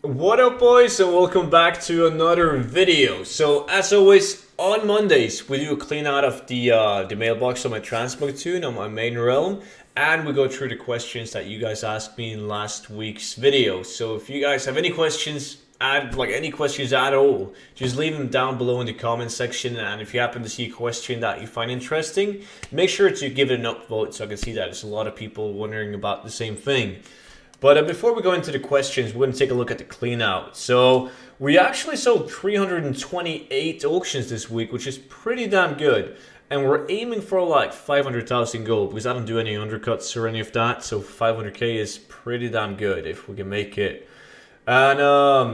What up, boys, and welcome back to another video. So, as always, on Mondays we do a clean out of the mailbox on my transmog on my main realm, and we go through the questions that you guys asked me in last week's video. So, if you guys have any questions, any questions at all, just leave them down below in the comment section. And if you happen to see a question that you find interesting, make sure to give it an upvote so I can see that there's a lot of people wondering about the same thing. But before we go into the questions, we're going to take a look at the clean out. So we actually sold 328 auctions this week, which is pretty damn good. And we're aiming for like 500,000 gold because I don't do any undercuts or any of that. So 500k is pretty damn good if we can make it. And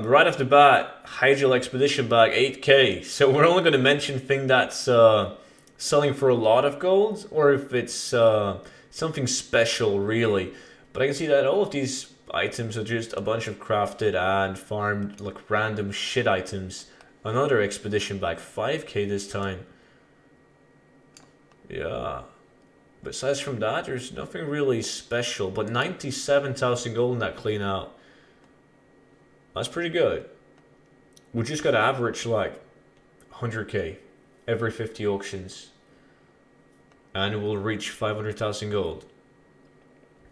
right off the bat, Hydral Expedition Bag 8k. So we're only going to mention thing that's selling for a lot of gold, or if it's something special really. But I can see that all of these items are just a bunch of crafted and farmed, like, random shit items. Another expedition bag, 5k this time. Yeah. Besides from that, there's nothing really special. But 97,000 gold in that clean out. That's pretty good. We just gotta average like 100k every 50 auctions. And we'll reach 500,000 gold.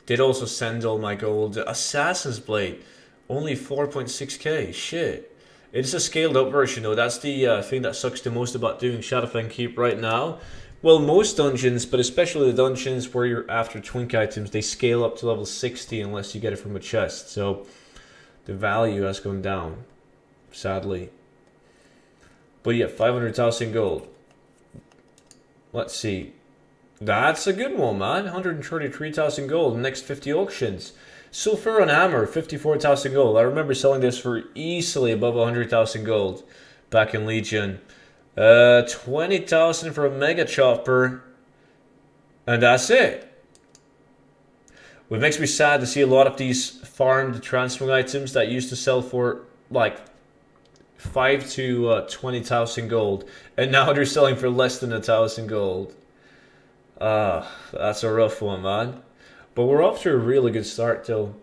Did also send all my gold. Assassin's Blade, only 4.6k. Shit. It's a scaled up version though. That's the thing that sucks the most about doing Shadowfang Keep right now. Well, most dungeons, but especially the dungeons where you're after twink items, they scale up to level 60 unless you get it from a chest. So the value has gone down, sadly. But yeah, 500,000 gold. Let's see. That's a good one, man. 133,000 gold next 50 auctions. Sulfur and Hammer, 54,000 gold. I remember selling this for easily above 100,000 gold back in Legion. 20,000 for a Mega Chopper. And that's it. What makes me sad to see a lot of these farmed transfer items that used to sell for like 5 to 20,000 gold. And now they're selling for less than 1,000 gold. That's a rough one, man. But we're off to a really good start, though.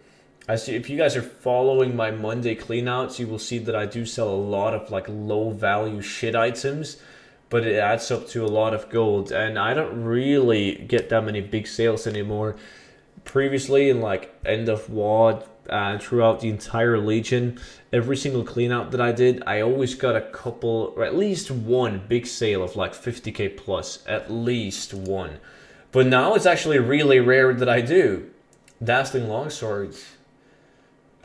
If you guys are following my Monday cleanouts, you will see that I do sell a lot of like low value shit items, but it adds up to a lot of gold, and I don't really get that many big sales anymore. Previously, in like end of WoW and throughout the entire Legion, every single cleanout that I did, I always got a couple, or at least one big sale of like 50k plus, at least one. But now it's actually really rare that I do. Dazzling Longswords,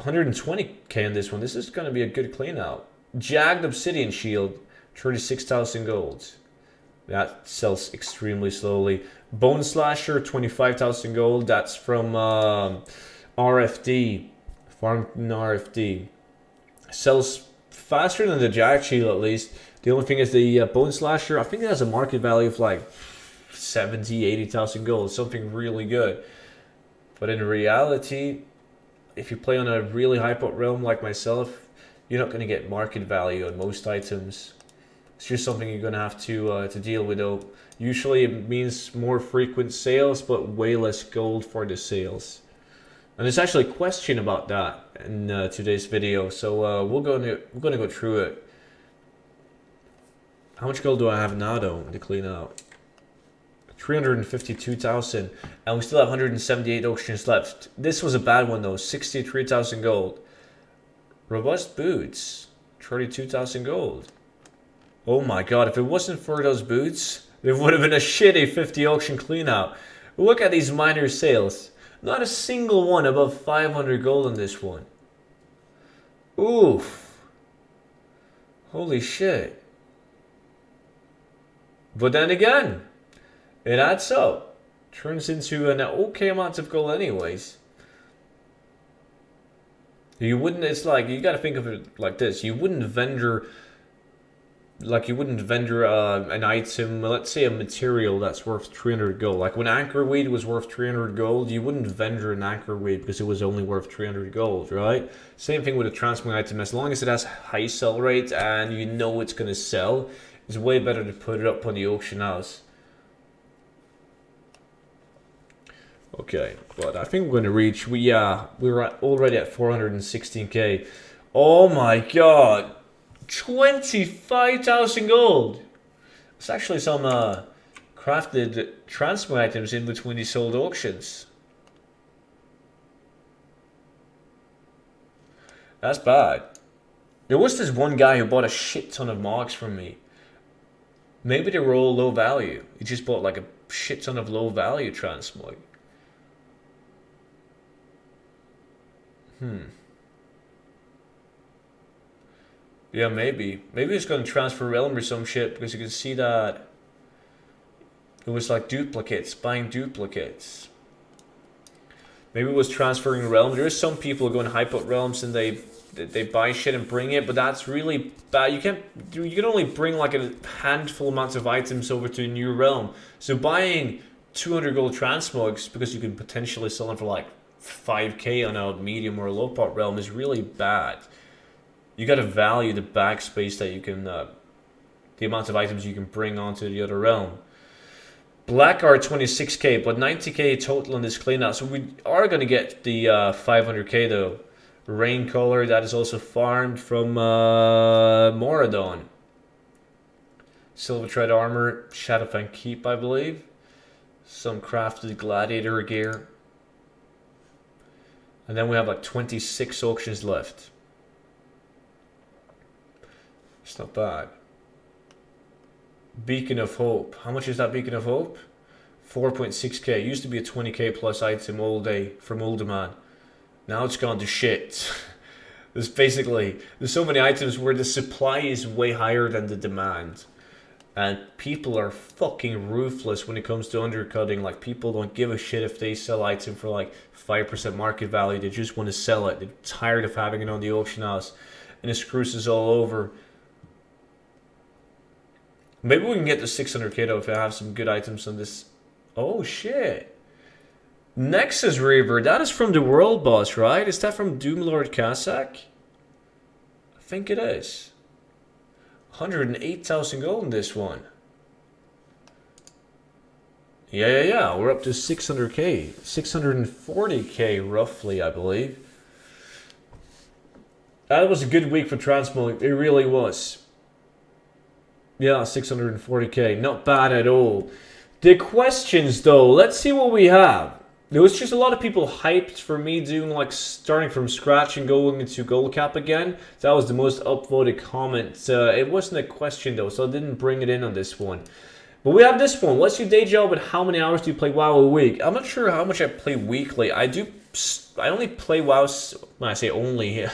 120k in this one. This is going to be a good cleanout. Jagged Obsidian Shield, 36,000 gold. That sells extremely slowly. Bone Slasher, 25,000 gold. That's from RFD. Farmed in RFD. Sells faster than the Jagged Shield, at least. The only thing is the Bone Slasher, I think it has a market value of like 70, 80,000 gold. Something really good. But in reality, if you play on a really high-pot realm like myself, you're not going to get market value on most items. It's just something you're going to have to deal with, though. Usually it means more frequent sales, but way less gold for the sales. And there's actually a question about that in today's video, so we're going to go through it. How much gold do I have now, though, to clean out? 352,000, and we still have 178 auctions left. This was a bad one, though. 63,000 gold. Robust Boots, 32,000 gold. Oh my god, if it wasn't for those boots, it would have been a shitty 50 auction cleanout. Look at these minor sales. Not a single one above 500 gold on this one. Oof. Holy shit. But then again, it adds up. Turns into an okay amount of gold anyways. You wouldn't, it's like, you gotta think of it like this. You wouldn't vendor an item, let's say a material that's worth 300 gold. Like when anchorweed was worth 300 gold, you wouldn't vendor an anchorweed because it was only worth 300 gold, right? Same thing with a transmog item. As long as it has high sell rate and you know it's going to sell, it's way better to put it up on the auction house. Okay, but I think we're going to reach, we're already at 416k. Oh my god. 25,000 gold. It's actually some crafted transfer items in between these sold auctions. That's bad. There was this one guy who bought a shit ton of mogs from me. Maybe they were all low value. He just bought like a shit ton of low value transmog. Yeah, maybe. Maybe it's going to transfer realm or some shit, because you can see that it was like duplicates, buying duplicates. Maybe it was transferring realm. There is some people going hype up realms and they buy shit and bring it, but that's really bad. You can only bring like a handful amounts of items over to a new realm. So buying 200 gold transmogs because you can potentially sell them for like 5k on a medium or a low pot realm is really bad. You gotta value the backspace that you can, the amount of items you can bring onto the other realm. Black are 26k, but 90k total in this cleanout. So we are gonna get the 500k though. Rain color, that is also farmed from Moradon. Silver tread armor, Shadowfang Keep, I believe. Some crafted gladiator gear. And then we have like 26 auctions left. It's not bad. Beacon of Hope. How much is that Beacon of Hope? 4.6k. It used to be a 20k plus item all day from Uldaman. Now it's gone to shit. There's so many items where the supply is way higher than the demand. And people are fucking ruthless when it comes to undercutting. Like, people don't give a shit if they sell item for like 5% market value. They just want to sell it. They're tired of having it on the auction house. And it screws us all over. Maybe we can get to 600k though if I have some good items on this. Oh shit. Nexus Reaver, that is from the World Boss, right? Is that from Doomlord Kazakh? I think it is. 108,000 gold in this one. Yeah. We're up to 600k. 640k roughly, I believe. That was a good week for transmog. It really was. Yeah, 640k. Not bad at all. The questions, though. Let's see what we have. There was just a lot of people hyped for me doing like starting from scratch and going into gold cap again. That was the most upvoted comment. It wasn't a question though, so I didn't bring it in on this one. But we have this one. What's your day job and how many hours do you play WoW a week? I'm not sure how much I play weekly. I only play WoW, when I say only, it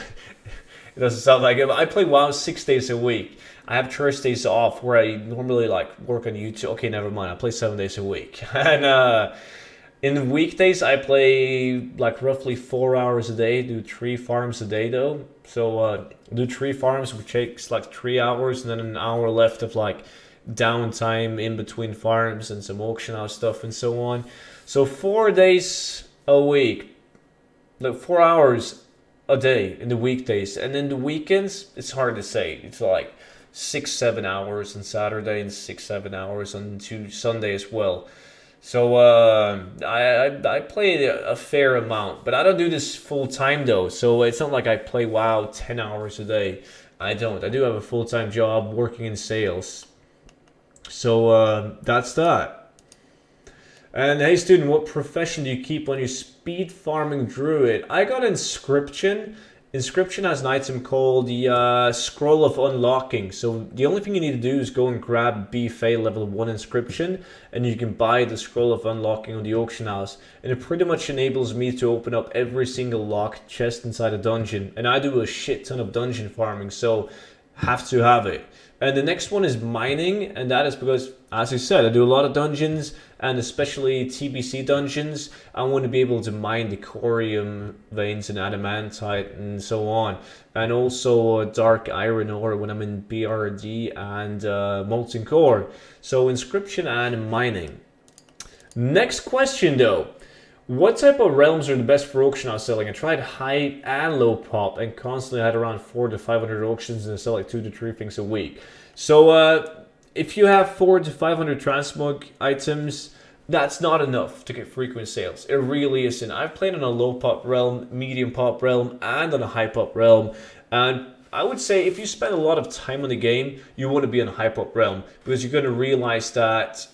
doesn't sound like it, but I play WoW 6 days a week. I have Thursdays off where I normally like work on YouTube. Okay, never mind. I play 7 days a week. And in the weekdays, I play like roughly 4 hours a day. Do 3 farms a day though. So do 3 farms, which takes like 3 hours, and then an hour left of like downtime in between farms and some auction house stuff and so on. So 4 days a week, like 4 hours a day in the weekdays. And in the weekends, it's hard to say. It's like 6-7 hours on Saturday and 6-7 hours on Sunday as well. So I play a fair amount, but I don't do this full time though. So it's not like I play WoW 10 hours a day. I don't. I do have a full-time job working in sales. So that's that. And hey, student, what profession do you keep on your speed farming druid? I got Inscription. Inscription has an item called the Scroll of Unlocking. So the only thing you need to do is go and grab BFA level 1 Inscription, and you can buy the Scroll of Unlocking on the auction house. And it pretty much enables me to open up every single locked chest inside a dungeon. And I do a shit ton of dungeon farming, so have to have it. And the next one is mining, and that is because, as I said, I do a lot of dungeons, and especially TBC dungeons. I want to be able to mine the corium veins and adamantite and so on. And also dark iron ore when I'm in BRD and molten core. So inscription and mining. Next question though. What type of realms are the best for auction house selling? I tried high and low pop and constantly had around 400 to 500 auctions and I sell like 2 to 3 things a week. So if you have 400 to 500 transmog items, that's not enough to get frequent sales. It really isn't. I've played on a low pop realm, medium pop realm, and on a high pop realm. And I would say if you spend a lot of time on the game, you want to be on a high pop realm, because you're going to realize that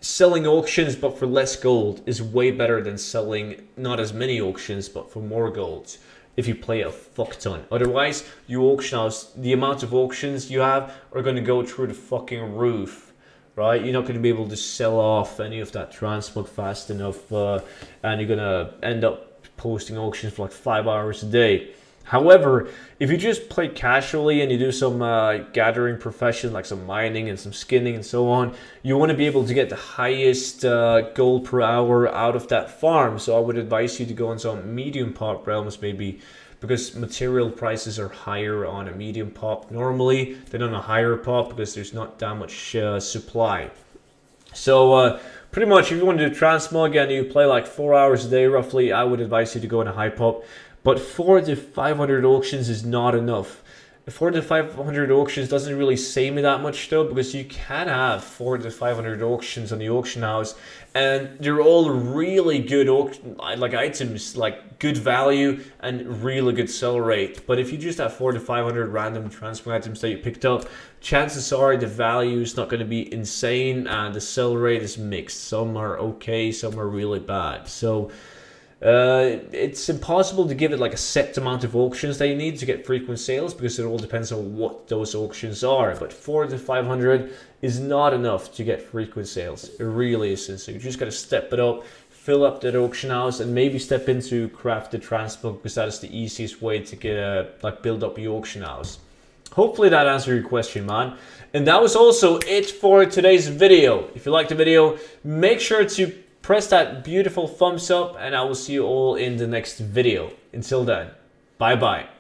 selling auctions but for less gold is way better than selling not as many auctions but for more gold if you play a fuck ton. Otherwise, you auction house, the amount of auctions you have are going to go through the fucking roof, right? You're not going to be able to sell off any of that transmog fast enough, and you're going to end up posting auctions for like 5 hours a day. However, if you just play casually and you do some gathering profession, like some mining and some skinning and so on, you want to be able to get the highest gold per hour out of that farm. So I would advise you to go on some medium pop realms maybe, because material prices are higher on a medium pop normally than on a higher pop, because there's not that much supply. So pretty much if you want to do transmog and you play like 4 hours a day roughly, I would advise you to go on a high pop. But 400 to 500 auctions is not enough. 400 to 500 auctions doesn't really say me that much though, because you can have 400 to 500 auctions on the auction house, and they're all really good like items, like good value and really good sell rate. But if you just have 400 to 500 random transfer items that you picked up, chances are the value is not going to be insane and the sell rate is mixed. Some are okay, some are really bad. So it's impossible to give it like a set amount of auctions that you need to get frequent sales, because it all depends on what those auctions are. But 400 to 500 is not enough to get frequent sales. It really isn't. So you just got to step it up, fill up that auction house, and maybe step into crafted transmog, because that is the easiest way to get like build up your auction house. Hopefully that answered your question, man. And that was also it for today's video. If you liked the video, make sure to press that beautiful thumbs up, and I will see you all in the next video. Until then, bye bye.